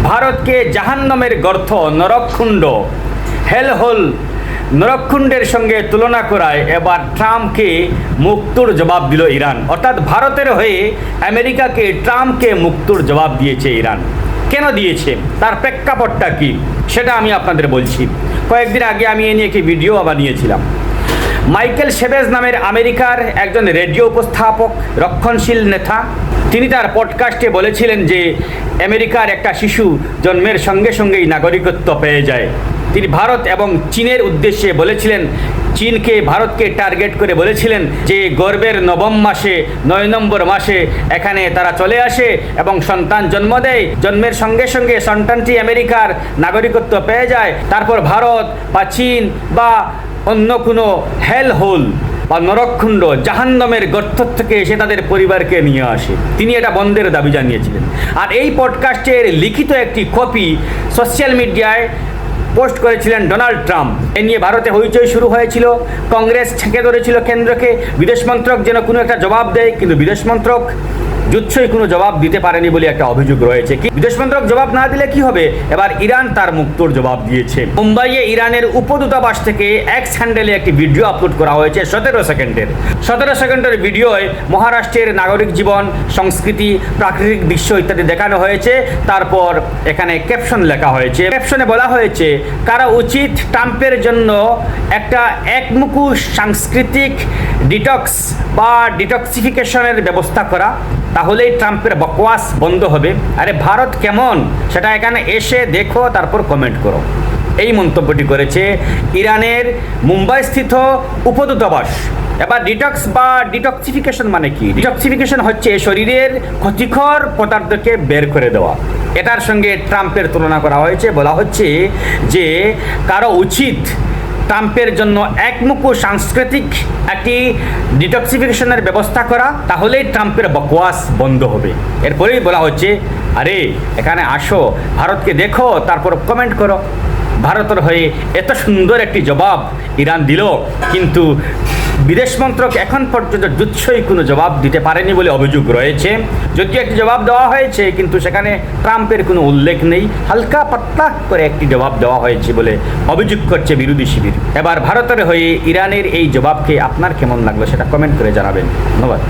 ভারতকে জাহান্নামের গর্ত, নরককুণ্ড, হেলহোল, নরককুণ্ডের সঙ্গে তুলনা করায় এবার ট্রাম্পকে মুক্তোর জবাব দিল ইরান। অর্থাৎ ভারতের হয়ে আমেরিকাকে, ট্রাম্পকে মুক্তোর জবাব দিয়েছে ইরান। কেন দিয়েছে, তার প্রেক্ষাপটটা কী, সেটা আমি আপনাদের বলছি। কয়েকদিন আগে আমি এ নিয়ে একটি ভিডিও বানিয়েছিলাম। মাইকেল শেভেজ নামের আমেরিকার একজন রেডিও উপস্থাপক, রক্ষণশীল নেতা, তিনি তার পডকাস্টে বলেছিলেন যে আমেরিকার একটা শিশু জন্মের সঙ্গে সঙ্গেই নাগরিকত্ব পেয়ে যায়। তিনি ভারত এবং চীনের উদ্দেশ্যে বলেছিলেন, চীনকে, ভারতকে টার্গেট করে বলেছিলেন যে গর্ভের 9 মাসে, 9 নম্বর মাসে এখানে তারা চলে আসে এবং সন্তান জন্ম দেয়। জন্মের সঙ্গে সঙ্গে সন্তানটি আমেরিকার নাগরিকত্ব পেয়ে যায়। তারপর ভারত বা চীন বা অন্য কোনো হেলহোল বা নরককুণ্ড, জাহান্নামের গর্ত থেকে এসে তাদের পরিবারকে নিয়ে আসে। তিনি এটা বন্ধের দাবি জানিয়েছিলেন। আর এই পডকাস্টের লিখিত একটি কপি সোশ্যাল মিডিয়ায় পোস্ট করেছিলেন ডোনাল্ড ট্রাম্প। এ নিয়ে ভারতে হইচই শুরু হয়েছিল। কংগ্রেস ছেঁকে ধরেছিল কেন্দ্রকে, বিদেশ মন্ত্রক যেন কোনো একটা জবাব দেয়, কিন্তু বিদেশ মন্ত্রক জুৎসই কোনো জবাব দিতে পারেনি বলে একটা অভিযোগ রয়েছে। কি বিদেশ মন্ত্রক জবাব না দিলে কি হবে? এবার ইরান তার মুক্তোর জবাব দিয়েছে। মুম্বাইয়ে ইরানের উপদূতাবাস থেকে এক্স হ্যান্ডেলে একটি ভিডিও আপলোড করা হয়েছে 17 সেকেন্ডের। 17 সেকেন্ডের ভিডিওয় মহারাষ্ট্রের নাগরিক জীবন, সংস্কৃতি, প্রাকৃতিক দৃশ্য ইত্যাদি দেখানো হয়েছে। তারপর এখানে ক্যাপশন লেখা হয়েছে। ক্যাপশনে বলা হয়েছে, কারা উচিত ট্রাম্পের জন্য একটা একমুখী সাংস্কৃতিক ডিটক্স বা ডিটক্সিফিকেশনের ব্যবস্থা করা, তাহলেই ট্রাম্পের বকওয়াস বন্ধ হবে। আরে ভারত কেমন সেটা এখানে এসে দেখো, তারপর কমেন্ট করো। এই মন্তব্যটি করেছে ইরানের মুম্বাই স্থিত উপদূতাবাস। এবার ডিটক্স বা ডিটক্সিফিকেশন মানে কি? ডিটক্সিফিকেশন হচ্ছে শরীরের ক্ষতিকর পদার্থকে বের করে দেওয়া। এটার সঙ্গে ট্রাম্পের তুলনা করা হয়েছে। বলা হচ্ছে যে কারো উচিত ট্রাম্পের জন্য একমুখী সাংস্কৃতিক একটি ডিটক্সিফিকেশনের ব্যবস্থা করা, তাহলেই ট্রাম্পের বকওয়াস বন্ধ হবে। এরপরেই বলা হচ্ছে, আরে এখানে আসো, ভারতকে দেখো, তারপর কমেন্ট করো। ভারতের হয়ে এত সুন্দর একটি জবাব ইরান দিল, কিন্তু বিদেশ মন্ত্রক এখন পর্যন্ত জুৎসই কোনো জবাব দিতে পারেনি বলে অভিযোগ রয়েছে। যদিও একটি জবাব দেওয়া হয়েছে, কিন্তু সেখানে ট্রাম্পের কোনো উল্লেখ নেই। হালকা পাতলা করে একটি জবাব দেওয়া হয়েছে বলে অভিযোগ করছে বিরোধী শিবির। এবার ভারতের হয়ে ইরানের এই জবাবকে আপনার কেমন লাগলো সেটা কমেন্ট করে জানাবেন। ধন্যবাদ।